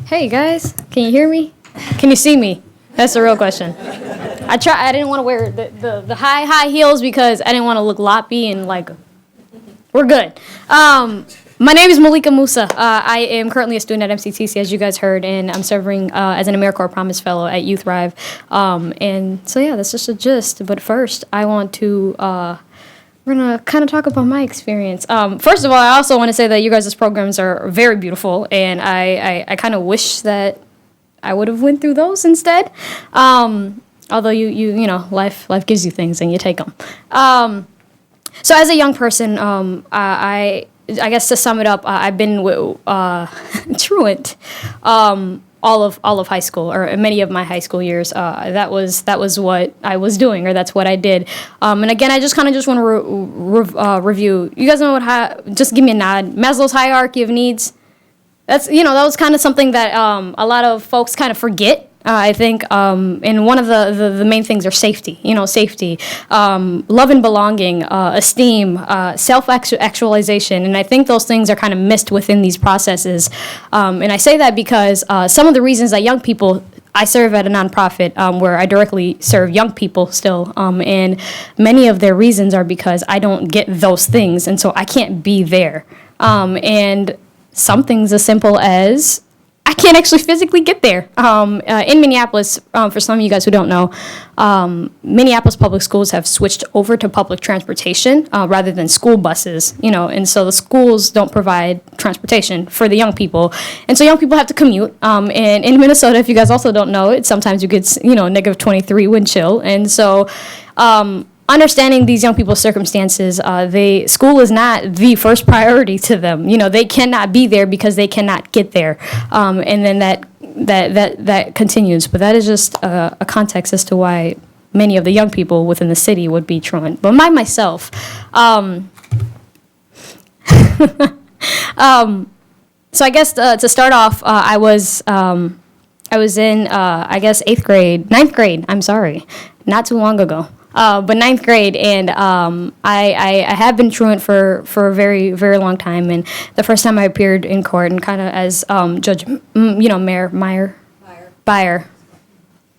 Hey guys, can you hear me? Can you see me? That's the real question. I didn't want to wear the high heels because I didn't want to look loppy and like, we're good. My name is Malika Musa. I am currently a student at MCTC, as you guys heard, and I'm serving as an AmeriCorps Promise Fellow at Youth Thrive. And so yeah, that's just a gist. But first, I want to we're gonna kind of talk about my experience. First of all, I also want to say that you guys' programs are very beautiful, and I kind of wish that I would have went through those instead. Although you know, life gives you things and you take them. So as a young person, I guess to sum it up, I've been with truant all of high school, or many of my high school years. That was what I was doing, or that's what I did. And again, I just want to review. You guys know just give me a nod. Maslow's hierarchy of needs. That was kind of something that a lot of folks kind of forget. I think, and one of the main things are safety, safety, love and belonging, esteem, self-actualization. And I think those things are kind of missed within these processes. And I say that because some of the reasons that young people, I serve at a nonprofit where I directly serve young people still, and many of their reasons are because I don't get those things, and so I can't be there. And some things as simple as I can't actually physically get there. In Minneapolis, for some of you guys who don't know, Minneapolis public schools have switched over to public transportation rather than school buses, and so the schools don't provide transportation for the young people. And so young people have to commute. And in Minnesota, if you guys also don't know, sometimes you get, negative 23 wind chill. And so, understanding these young people's circumstances, school is not the first priority to them. They cannot be there because they cannot get there, and then that continues. But that is just a context as to why many of the young people within the city would be truant. But myself, so I guess to start off, I was in I guess ninth grade. I'm sorry, not too long ago. But ninth grade, and I have been truant for a very, very long time. And the first time I appeared in court, and kind of as Judge, Mayor Byer,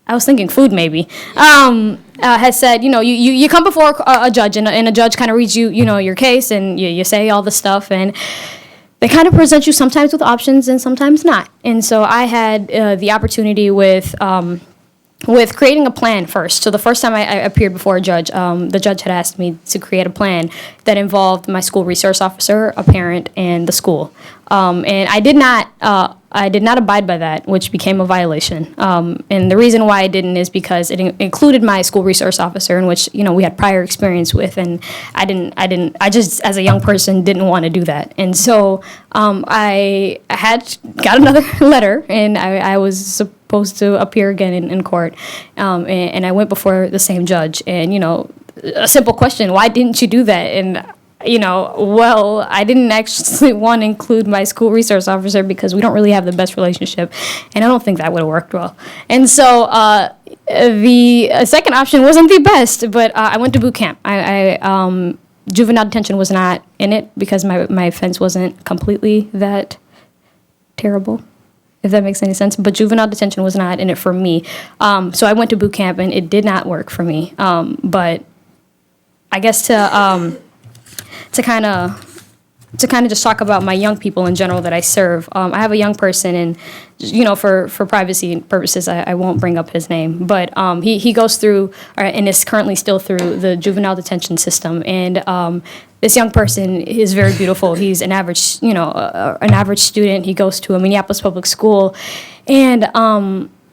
I was thinking food maybe, has said, you come before a judge, and a judge kind of reads you, your case, and you say all the stuff, and they kind of present you sometimes with options and sometimes not. And so I had the opportunity with creating a plan first. So the first time I appeared before a judge, the judge had asked me to create a plan that involved my school resource officer, a parent, and the school. And I did not abide by that, which became a violation. And the reason why I didn't is because it included my school resource officer, in which we had prior experience with, and I just as a young person didn't want to do that. And so I got another letter, and I was supposed to appear again in court, and I went before the same judge, and a simple question: why didn't you do that? And well, I didn't actually want to include my school resource officer because we don't really have the best relationship, and I don't think that would have worked well. And so the second option wasn't the best, but I went to boot camp. Juvenile detention was not in it because my offense wasn't completely that terrible, if that makes any sense. But juvenile detention was not in it for me. So I went to boot camp, and it did not work for me. But I guess to kind of just talk about my young people in general that I serve. I have a young person, and for privacy purposes, I won't bring up his name, but he goes through and is currently still through the juvenile detention system. And this young person is very beautiful. He's an average, an average student. He goes to a Minneapolis public school, and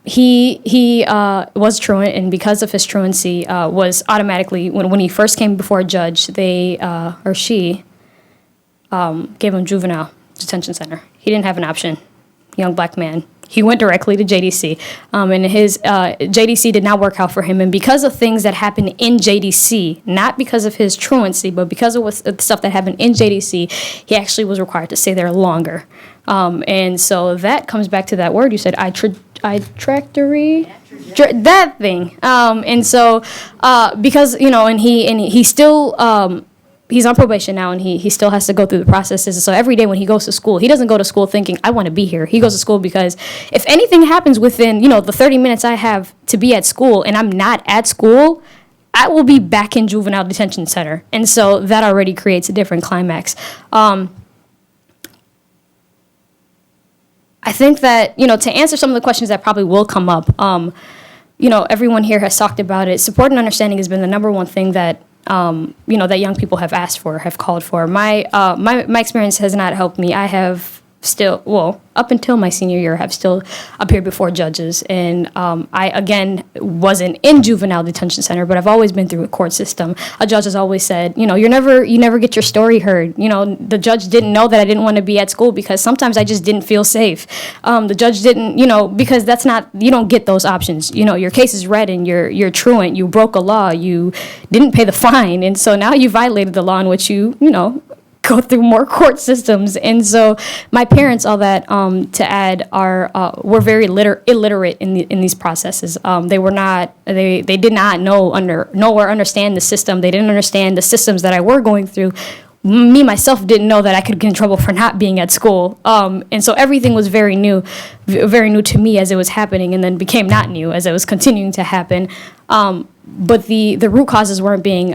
he was truant, and because of his truancy, was automatically, when he first came before a judge, they or she gave him juvenile detention center. He didn't have an option. Young black man. He went directly to JDC, and his JDC did not work out for him. And because of things that happened in JDC, not because of his truancy, but because of the stuff that happened in JDC, he actually was required to stay there longer. And so that comes back to that word you said, trajectory, that thing. And so because and he still he's on probation now, and he still has to go through the processes. So every day when he goes to school, he doesn't go to school thinking, I want to be here. He goes to school because if anything happens within, the 30 minutes I have to be at school and I'm not at school, I will be back in juvenile detention center. And so that already creates a different climax. I think that, to answer some of the questions that probably will come up, everyone here has talked about it. Support and understanding has been the number one thing that that young people have asked for, have called for. My experience has not helped me. I have still, up until my senior year, have still appeared before judges. And I, again, wasn't in juvenile detention center, but I've always been through a court system. A judge has always said, you never get your story heard. The judge didn't know that I didn't want to be at school because sometimes I just didn't feel safe. The judge didn't, because that's not, you don't get those options. Your case is read and you're truant. You broke a law. You didn't pay the fine. And so now you violated the law in which you go through more court systems. And so my parents, all that to add, were very illiterate in these processes. They were not, they did not know or understand the system. They didn't understand the systems that I were going through. Me, myself, didn't know that I could get in trouble for not being at school. And so everything was very new to me as it was happening, and then became not new as it was continuing to happen. But the root causes weren't being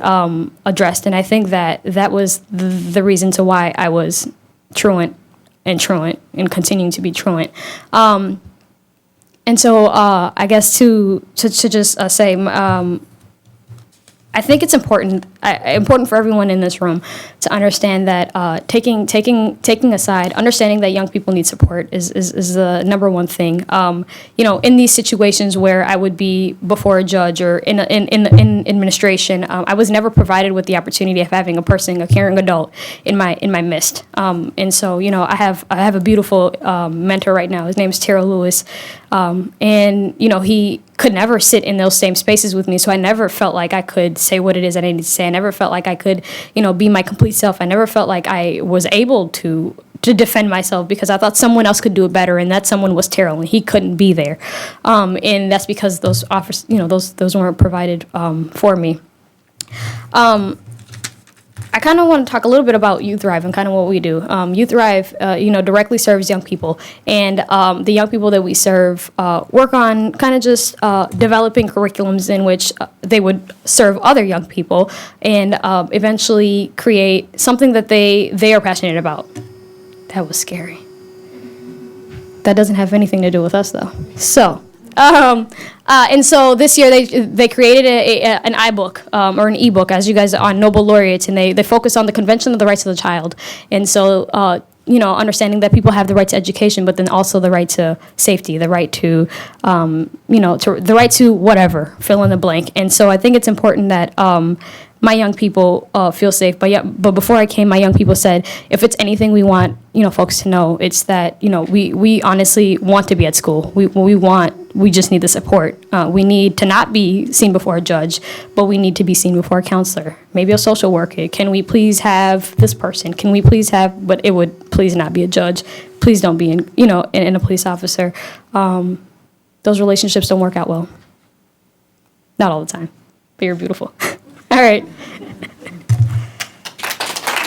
addressed, and I think that was the reason to why I was truant and continuing to be truant. And so I guess to just say, I think it's important for everyone in this room to understand that taking aside, understanding that young people need support is the number one thing. In these situations where I would be before a judge or in administration, I was never provided with the opportunity of having a caring adult in my midst. And so I have a beautiful mentor right now. His name is Tara Lewis, and he could never sit in those same spaces with me, so I never felt like I could say what it is I needed to say. I never felt like I could, be my complete self. I never felt like I was able to defend myself because I thought someone else could do it better, and that someone was Terrell, and he couldn't be there. And that's because those offers, those weren't provided for me. I kind of want to talk a little bit about Youth Thrive and kind of what we do. Youth Thrive, directly serves young people, and the young people that we serve work on kind of just developing curriculums in which they would serve other young people and eventually create something that they are passionate about. That was scary. That doesn't have anything to do with us, though. So. And so this year they created an iBook or an ebook, as you guys are on Nobel laureates, and they focus on the Convention of the Rights of the Child. And so understanding that people have the right to education, but then also the right to safety, the right to the right to whatever, fill in the blank. And so I think it's important that my young people feel safe. But before I came, my young people said, if it's anything we want, folks to know, it's that, we honestly want to be at school. We just need the support. We need to not be seen before a judge, but we need to be seen before a counselor, maybe a social worker. Can we please have this person? Can we please have, but it would please not be a judge. Please don't be in a police officer. Those relationships don't work out well. Not all the time, but you're beautiful. All right.